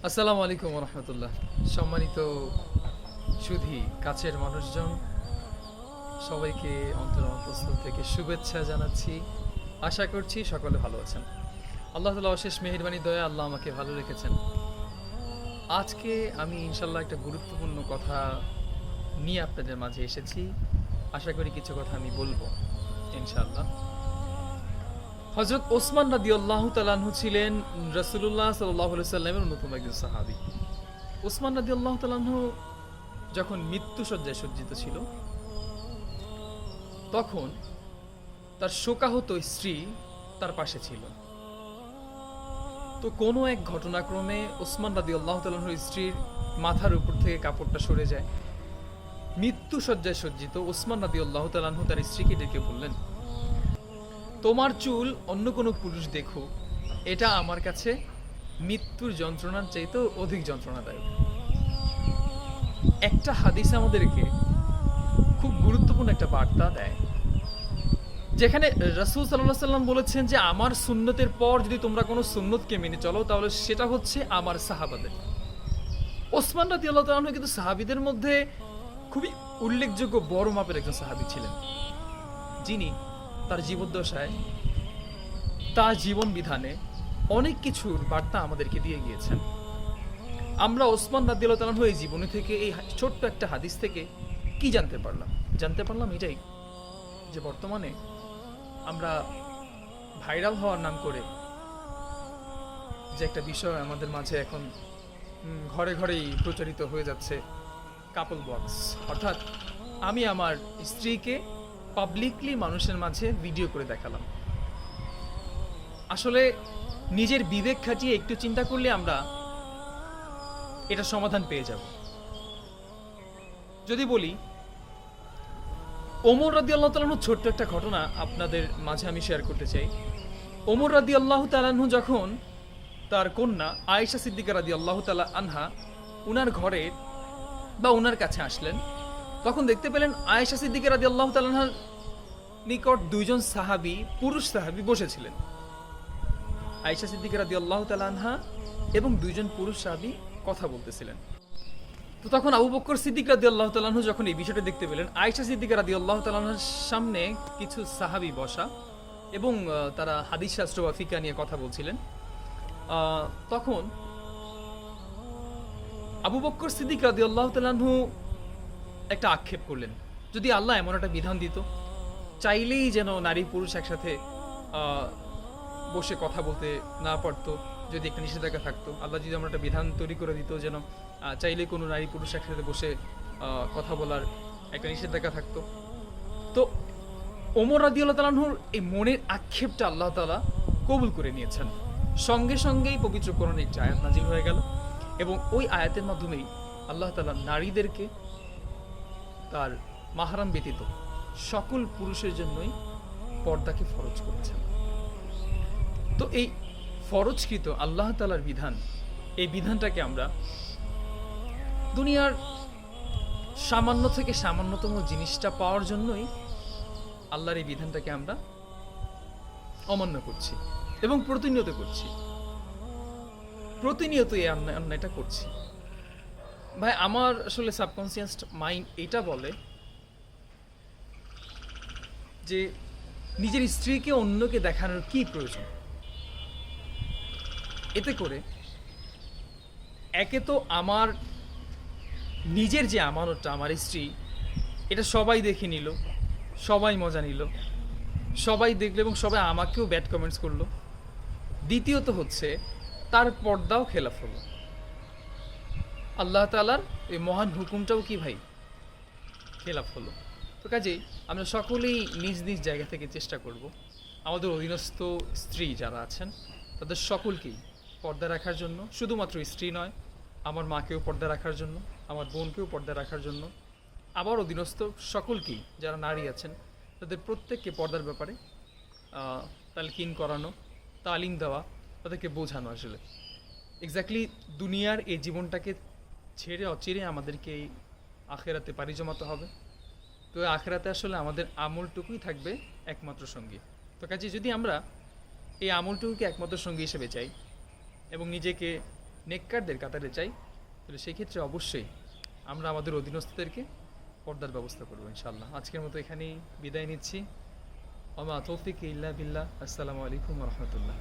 আসসালামু আলাইকুম রহমতুল্লাহ। সম্মানিত সুধী, কাছের মানুষজন, সবাইকে অন্তঃস্থল থেকে শুভেচ্ছা জানাচ্ছি। আশা করছি সকলে ভালো আছেন। আল্লাহ তাআলা অশেষ মেহেরবানি দয়া, আল্লাহ আমাকে ভালো রেখেছেন। আজকে আমি ইনশাল্লাহ একটা গুরুত্বপূর্ণ কথা নিয়ে আপনাদের মাঝে এসেছি। আশা করি কিছু কথা আমি বলবো ইনশাল্লাহ। হযরত ওসমান রাদিয়াল্লাহু তাআলা আনহু ছিলেন রাসূলুল্লাহ সাল্লাল্লাহু আলাইহি সাল্লামের অন্যতম একজন সাহাবী। ওসমান রাদিয়াল্লাহু তাআলা আনহু যখন মৃত্যুশয্যায় সজ্জিত ছিল, তখন তার শোকাহত স্ত্রী তার পাশে ছিল। তো কোনো এক ঘটনাক্রমে ওসমান রাদিয়াল্লাহু তাআলা আনহুর স্ত্রীর মাথার উপর থেকে কাপড়টা সরে যায়। মৃত্যুশয্যায় সজ্জিত ওসমান রাদিয়াল্লাহু তাআলা আনহু তার স্ত্রীকে ডেকে বললেন, তোমার চুল অন্য কোনো পুরুষ দেখুক, এটা আমার কাছে মৃত্যুর যন্ত্রণার চাইতেও অধিক যন্ত্রণাদায়ক। একটা হাদিস আমাদেরকে খুব গুরুত্বপূর্ণ একটা বার্তা দেয়, যেখানে রাসূল সাল্লাল্লাহু আলাইহি সাল্লাম বলেছেন যে আমার সুন্নতের পর যদি তোমরা কোনো সুন্নতকে মেনে চলো, তাহলে সেটা হচ্ছে আমার সাহাবাদের। ওসমান রাদিয়াল্লাহু তাআলা আনহু কিন্তু সাহাবীদের মধ্যে খুবই উল্লেখযোগ্য বড় মাপের একজন সাহাবী ছিলেন, যিনি তার জীবদ্দশায় তার জীবন বিধানে অনেক কিছুর বার্তা আমাদেরকে দিয়ে গিয়েছেন। আমরা ওসমান রাদিয়াল্লাহু তাআলা আনহু এই জীবনী থেকে, এই ছোট্ট একটা হাদিস থেকে কি জানতে পারলাম এটাই, যে বর্তমানে আমরা ভাইরাল হওয়ার নাম করে যে একটা বিষয় আমাদের মাঝে এখন ঘরে ঘরেই প্রচারিত হয়ে যাচ্ছে, কাপল বক্স। অর্থাৎ আমি আমার স্ত্রীকে পাবলিকলি মানুষের মাঝে ভিডিও করে দেখালাম। আসলে নিজের বিবেক খাটিয়ে একটু চিন্তা করলে আমরা এটা সমাধান পেয়ে যাব। যদি বলি, ওমর রাদিয়াল্লাহু তাআলা আনহু, ছোট্ট একটা ঘটনা আপনাদের মাঝে আমি শেয়ার করতে চাই। ওমর রাদিয়াল্লাহু তাআলা আনহু যখন তার কন্যা আয়েশা সিদ্দিকা রাদিয়াল্লাহু তাআলা আনহা উনার ঘরে বা উনার কাছে আসলেন, তখন দেখতে পেলেন আয়েশা সিদ্দিকা রাদিয়াল্লাহু তাআলা আনহার নিকট দুইজন সাহাবী, পুরুষ সাহাবী বসেছিলেন। আয়েশা সিদ্দিকা রাদিয়াল্লাহু তাআলা আনহা এবং দুইজন পুরুষ সাহাবী কথা বলতেছিলেন। তো তখন আবু বকর সিদ্দিক রাদিয়াল্লাহু তাআলা আনহু যখন এই বিষয়টা দেখতে পেলেন, আয়েশা সিদ্দিকা রাদিয়াল্লাহু তাআলা আনহার সামনে কিছু সাহাবী বসা এবং তারা হাদিস শাস্ত্র বা ফিকহ নিয়ে কথা বলছিলেন, তখন আবু বকর সিদ্দিক রাদিয়াল্লাহু তাআলা আনহু একটা আক্ষেপ করলেন, যদি আল্লাহ এমন একটা বিধান দিত, চাইলেই যেন নারী পুরুষ একসাথে বসে কথা বলতে না পারতো, যদি একটা নিষেধাজ্ঞা থাকতো, আল্লাহ যদি আমরা একটা বিধান তৈরি করে দিত যেন চাইলে কোনো নারী পুরুষ একসাথে বসে কথা বলার একটা নিষেধাজ্ঞা থাকতো। তো ওমর রাদিয়াল্লাহু তাআলা আনহুর এই মনের আক্ষেপটা আল্লাহ তাআলা কবুল করে নিয়েছেন। সঙ্গে সঙ্গেই পবিত্র কোরআনে একটি আয়াত নাজিল হয়ে গেল, এবং ওই আয়াতের মাধ্যমেই আল্লাহ তাআলা নারীদেরকে তার মাহরাম ব্যতীত সকল পুরুষের জন্যই পর্দাকে ফরজ করেছেন। তো এই ফরজকৃত আল্লাহ তাআলার বিধান, এই বিধানটাকে আমরা দুনিয়ার সামান্য থেকে সামান্যতম জিনিসটা পাওয়ার জন্যই আল্লাহর এই বিধানটাকে আমরা অমান্য করছি এবং প্রতিনিয়ত এই অন্যায়টা করছি। ভাই, আমার আসলে সাবকনসিয়াস মাইন্ড এটা বলে যে নিজের স্ত্রীকে অন্যকে দেখানোর কি প্রয়োজন। এতে করে একে তো আমার নিজের যে আমানতটা, আমার স্ত্রী, এটা সবাই দেখে নিল, সবাই মজা নিল, সবাই দেখলো এবং সবাই আমাকেও ব্যাড কমেন্টস করলো। দ্বিতীয়ত হচ্ছে তার পর্দাও খেলাফ হলো, আল্লাহ তাআলার এই মহান হুকুমটাও কি ভাই খেলাফ হলো। তো কাজেই আমরা সকলেই নিজ নিজ জায়গা থেকে চেষ্টা করব আমাদের অধীনস্থ স্ত্রী যারা আছেন তাদের সকলকেই পর্দা রাখার জন্য। শুধুমাত্র স্ত্রী নয়, আমার মাকেও পর্দা রাখার জন্য, আমার বোনকেও পর্দা রাখার জন্য, আবার অধীনস্থ সকলকেই যারা নারী আছেন তাদের প্রত্যেককে পর্দার ব্যাপারে তালকিন করানো, তালিম দেওয়া, তাদেরকে বোঝানো। আসলে এক্স্যাক্টলি দুনিয়ার এই জীবনটাকে ছেড়ে অচিরে আমাদেরকে এই আখেরাতে পাড়ি জমাতে হবে। তো আখেরাতে আসলে আমাদের আমলটুকুই থাকবে একমাত্র সঙ্গী। তো কাজে যদি আমরা এই আমলটুকুকে একমাত্র সঙ্গী হিসেবে চাই এবং নিজেকে নেককারদের কাতারে চাই, তাহলে সেই ক্ষেত্রে অবশ্যই আমরা আমাদের অধীনস্থদেরকে পর্দার ব্যবস্থা করবো ইনশাআল্লাহ। আজকের মতো এখানেই বিদায় নিচ্ছি। ওমা তৌফিক ইল্লা বিল্লাহ। আসসালামু আলাইকুম রহমতুল্লাহ।